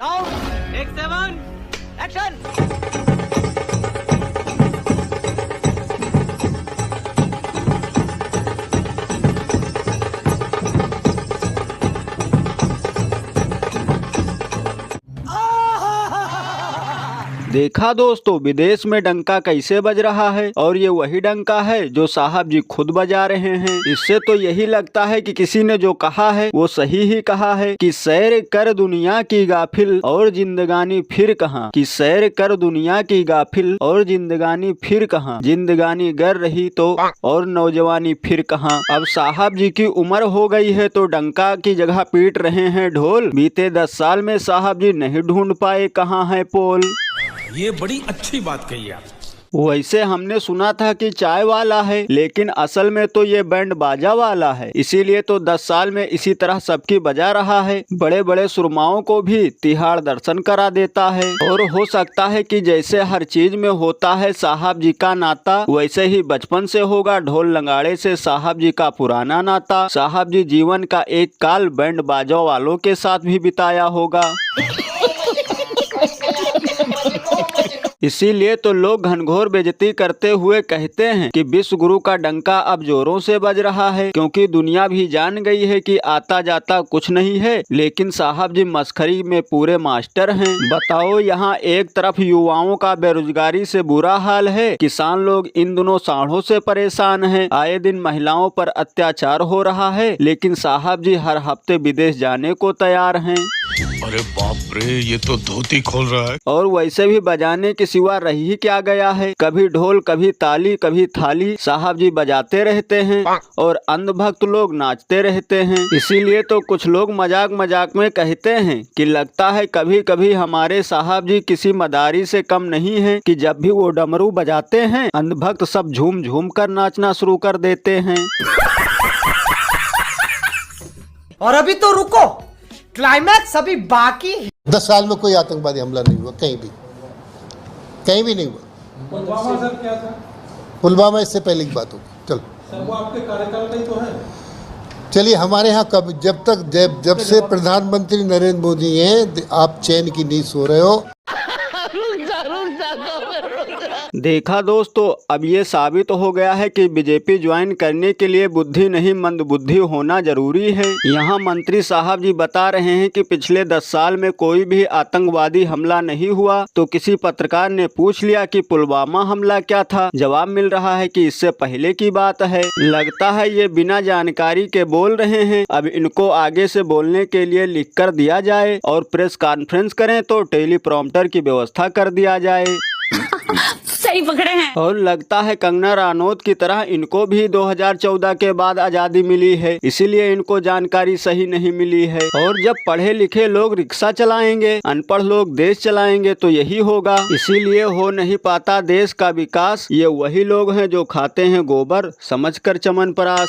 Take 7 action. देखा दोस्तों, विदेश में डंका कैसे बज रहा है और ये वही डंका है जो साहब जी खुद बजा रहे हैं। इससे तो यही लगता है कि किसी ने जो कहा है वो सही ही कहा है कि सैर कर दुनिया की गाफिल और जिंदगानी फिर कहाँ, कि सैर कर दुनिया की गाफिल और जिंदगानी फिर कहाँ, जिंदगानी गर रही तो और नौजवानी फिर कहाँ। अब साहब जी की उम्र हो गई है तो डंका की जगह पीट रहे हैं ढोल। बीते 10 साल में साहब जी नहीं ढूंढ पाए कहाँ है पोल। ये बड़ी अच्छी बात कही आप। वैसे हमने सुना था कि चाय वाला है, लेकिन असल में तो ये बैंड बाजा वाला है। इसीलिए तो 10 साल में इसी तरह सबकी बजा रहा है। बड़े बड़े सुरमाओं को भी तिहाड़ दर्शन करा देता है। और हो सकता है कि जैसे हर चीज में होता है साहब जी का नाता, वैसे ही बचपन से होगा ढोल लंगाड़े से साहब जी का पुराना नाता। साहब जी जीवन का एक काल बैंड बाजा वालों के साथ भी बिताया होगा। इसीलिए तो लोग घनघोर बेइज्जती करते हुए कहते हैं कि विश्व गुरु का डंका अब जोरों से बज रहा है, क्योंकि दुनिया भी जान गई है कि आता जाता कुछ नहीं है, लेकिन साहब जी मस्खरी में पूरे मास्टर हैं। बताओ, यहाँ एक तरफ युवाओं का बेरोजगारी से बुरा हाल है, किसान लोग इन दिनों सांडों से परेशान हैं, आए दिन महिलाओं पर अत्याचार हो रहा है, लेकिन साहब जी हर हफ्ते विदेश जाने को तैयार हैं। अरे बाप रे, ये तो धोती खोल रहा है। और वैसे भी बजाने के सिवा रह ही क्या गया है। कभी ढोल, कभी ताली, कभी थाली, साहब जी बजाते रहते हैं और अंधभक्त लोग नाचते रहते हैं। इसीलिए तो कुछ लोग मजाक मजाक में कहते हैं कि लगता है कभी कभी हमारे साहब जी किसी मदारी से कम नहीं है, कि जब भी वो डमरू बजाते हैं अंधभक्त सब झूम झूम कर नाचना शुरू कर देते हैं। और अभी तो रुको, क्लाइमैक्स अभी बाकी है। 10 साल में कोई आतंकवादी हमला नहीं हुआ, कहीं भी नहीं हुआ। पुलवामा सर क्या था? पुलवामा इससे पहले की बात होगी। चलो सर, वो आपके कार्यकाल का ही तो है। चलिए, हमारे यहाँ कब जब से प्रधानमंत्री नरेंद्र मोदी हैं, आप चैन की नींद सो रहे हो। देखा दोस्तों, अब ये साबित हो गया है कि बीजेपी ज्वाइन करने के लिए बुद्धि नहीं मंदबुद्धि होना जरूरी है। यहाँ मंत्री साहब जी बता रहे हैं कि पिछले 10 साल में कोई भी आतंकवादी हमला नहीं हुआ, तो किसी पत्रकार ने पूछ लिया कि पुलवामा हमला क्या था। जवाब मिल रहा है कि इससे पहले की बात है। लगता है ये बिना जानकारी के बोल रहे हैं। अब इनको आगे से बोलने के लिए लिख कर दिया जाए और प्रेस कॉन्फ्रेंस करें तो टेलीप्रॉम्प्टर की व्यवस्था कर दिया जाए। सही पकड़े हैं। और लगता है कंगना रनौत की तरह इनको भी 2014 के बाद आजादी मिली है, इसीलिए इनको जानकारी सही नहीं मिली है। और जब पढ़े लिखे लोग रिक्शा चलाएंगे, अनपढ़ लोग देश चलाएंगे तो यही होगा। इसीलिए हो नहीं पाता देश का विकास। ये वही लोग हैं जो खाते हैं गोबर समझकर चमनप्राश।